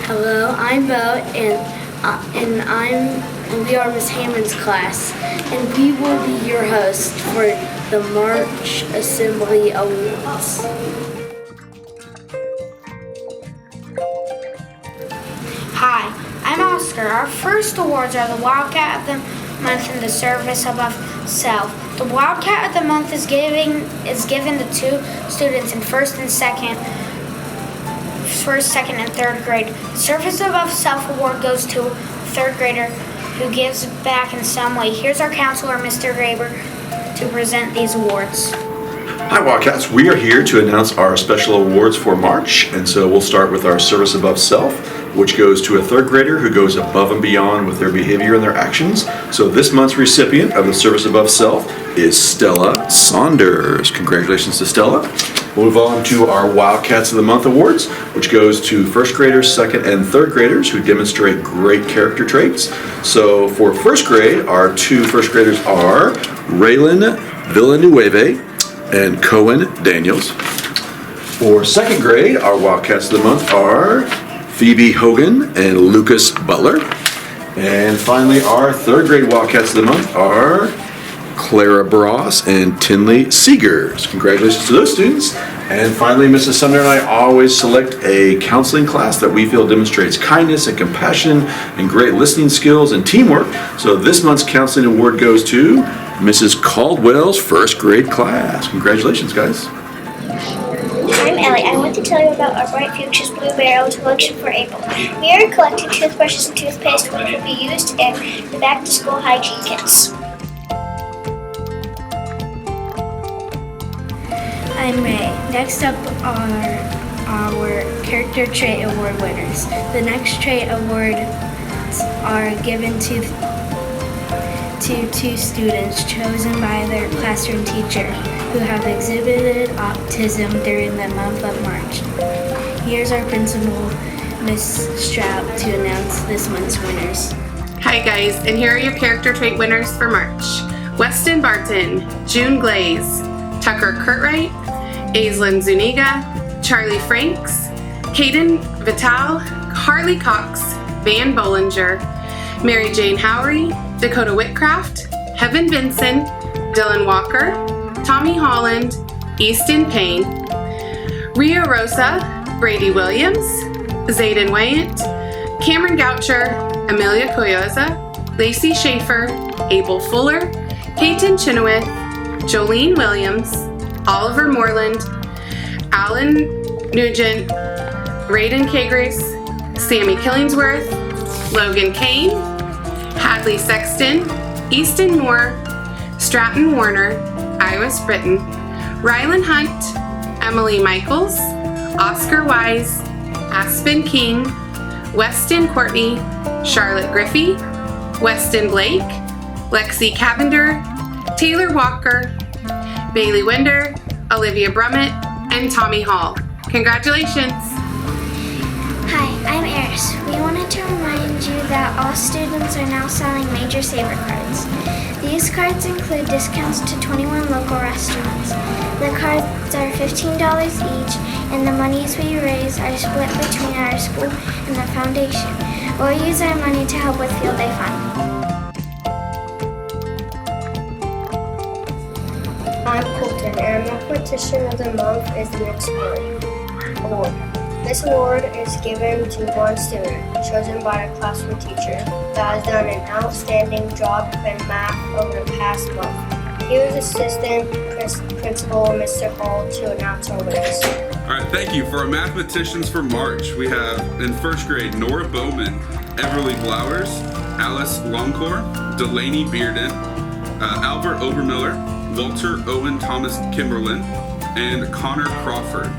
Hello, I'm Bo, and we are Miss Hammond's class, and we will be your host for the March Assembly Awards. Hi, I'm Oscar. Our first awards are the Wildcat of the Month and the Service Above Self. The Wildcat of the Month is given to two students in first, second, and third grade. The Service Above Self award goes to a third grader who gives back in some way. Here's our counselor, Mr. Graber, to present these awards. Hi Wildcats, we are here to announce our special awards for March, and so we'll start with our Service Above Self, which goes to a third grader who goes above and beyond with their behavior and their actions. So this month's recipient of the Service Above Self is Stella Saunders. Congratulations to Stella. We'll move on to our Wildcats of the Month awards, which goes to first graders, second and third graders who demonstrate great character traits. So for first grade, our two first graders are Raylan Villanueva and Cohen Daniels. For second grade, our Wildcats of the Month are Phoebe Hogan and Lucas Butler. And finally, our third grade Wildcats of the Month are Clara Bross and Tinley Seegers. Congratulations to those students. And finally, Mrs. Sumner and I always select a counseling class that we feel demonstrates kindness and compassion and great listening skills and teamwork. So this month's counseling award goes to Mrs. Caldwell's first grade class. Congratulations, guys. I'm Ellie. I want to tell you about our Bright Futures Blue Barrel collection for April. We are collecting toothbrushes and toothpaste which will be used in the back-to-school hygiene kits. I'm Ray. Next up are our Character Trait Award winners. The next trait awards are given to two students chosen by their classroom teacher who have exhibited autism during the month of March. Here's our principal, Miss Strout, to announce this month's winners. Hi guys, and here are your character trait winners for March. Weston Barton, June Glaze, Tucker Curtright, Aislinn Zuniga, Charlie Franks, Caden Vital, Harley Cox, Van Bollinger, Mary Jane Howery, Dakota Whitcraft, Heaven Vinson, Dylan Walker, Tommy Holland, Easton Payne, Ria Rosa, Brady Williams, Zayden Wayant, Cameron Goucher, Amelia Coyoza, Lacey Schaefer, Abel Fuller, Peyton Chenoweth, Jolene Williams, Oliver Moreland, Alan Nugent, Raiden Kagris, Sammy Killingsworth, Logan Kane, Hadley Sexton, Easton Moore, Stratton Warner, Iris Britton, Rylan Hunt, Emily Michaels, Oscar Wise, Aspen King, Weston Courtney, Charlotte Griffey, Weston Blake, Lexi Cavender, Taylor Walker, Bailey Winder, Olivia Brummett, and Tommy Hall. Congratulations! Hi, I'm Eris. We wanted to remind you that all students are now selling Major Saver cards. These cards include discounts to 21 local restaurants. The cards are $15 each, and the monies we raise are split between our school and the foundation. We'll use our money to help with Field Day Fund. I'm Colton, and our Mathematician of the Month is the next award. This award is given to one student, chosen by a classroom teacher, that has done an outstanding job in math over the past month. Here's Assistant Principal Mr. Hall to announce our winners. All right, thank you. For our Mathematicians for March, we have in first grade Nora Bowman, Everly Blowers, Alice Longcor, Delaney Bearden, Albert Obermiller, Walter Owen Thomas Kimberlin, and Connor Crawford.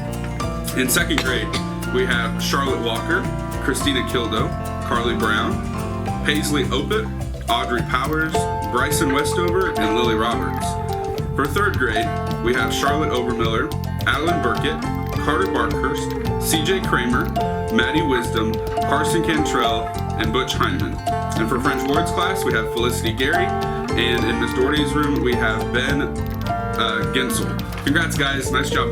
In second grade, we have Charlotte Walker, Christina Kildo, Carly Brown, Paisley Opit, Audrey Powers, Bryson Westover, and Lily Roberts. For third grade, we have Charlotte Obermiller, Adeline Burkett, Carter Barkhurst, CJ Kramer, Maddie Wisdom, Carson Cantrell, and Butch Heineman. And for French Words class, we have Felicity Gary, and in Miss Doherty's room, we have Ben Gensel. Congrats, guys. Nice job.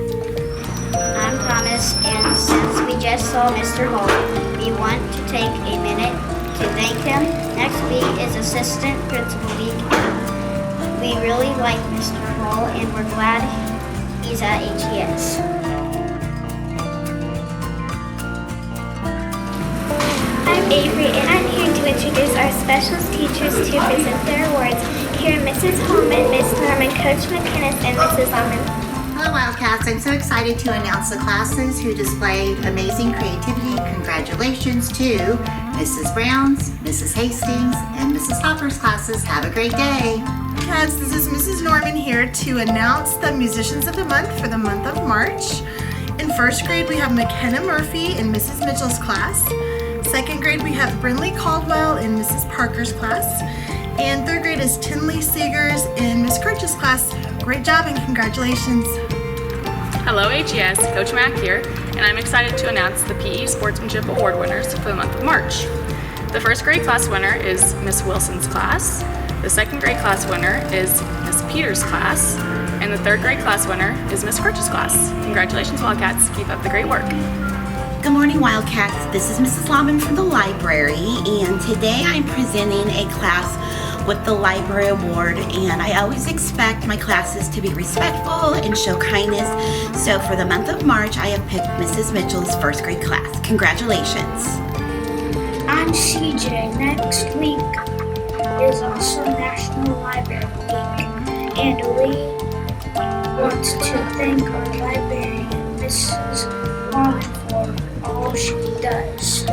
I'm promised, and since we just saw Mr. Hall, we want to take a minute to thank him. Next week is Assistant Principal Week, and we really like Mr. Hall, and we're glad he's at HES. I'm Avery, and I'm here to introduce our special teachers to present their awards. Here are Mrs. Holman, Miss Norman, Coach McInnes, and Mrs. Almond. Hello Wildcats, I'm so excited to announce the classes who displayed amazing creativity. Congratulations to Mrs. Brown's, Mrs. Hastings, and Mrs. Hopper's classes. Have a great day. Cats, this is Mrs. Norman here to announce the Musicians of the Month for the month of March. In first grade we have McKenna Murphy in Mrs. Mitchell's class. Second grade we have Brinley Caldwell in Mrs. Parker's class. And third grade is Tinley Seegers in Miss Kirch's class. Great job and congratulations. Hello HES, Coach Mack here, and I'm excited to announce the PE Sportsmanship Award winners for the month of March. The first grade class winner is Miss Wilson's class, the second grade class winner is Miss Peters' class, and the third grade class winner is Miss Kirch's class. Congratulations Wildcats, keep up the great work. Good morning Wildcats, this is Mrs. Lauman from the library, and today I'm presenting a class with the Library Award, and I always expect my classes to be respectful and show kindness. So for the month of March, I have picked Mrs. Mitchell's first grade class. Congratulations. I'm CJ. Next week is also National Library Week, and we want to thank our librarian, Mrs. Long, for all she does.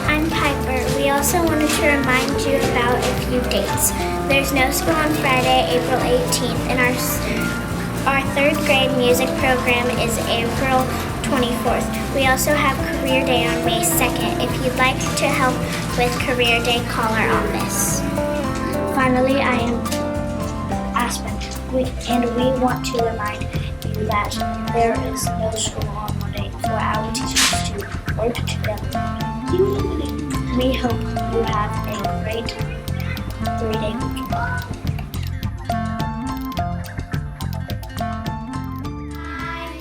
I'm Piper. We also wanted to remind you about a few dates. There's no school on Friday, April 18th, and our third grade music program is April 24th. We also have Career Day on May 2nd. If you'd like to help with Career Day, call our office. Finally, I am Aspen, and we want to remind you that there is no school on Monday for our teachers to work together. We hope you have a great 3-day weekend.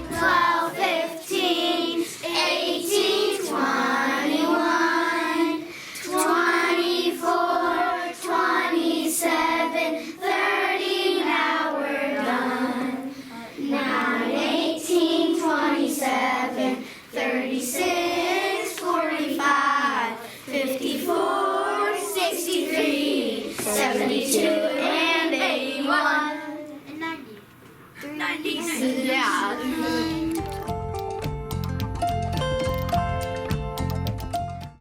12, 15, 18, 21, 24, 27, 30, now we're done. 9, 18, 27, 36, 45, 54, 63, 72, and 81. And 90. 90. Yeah.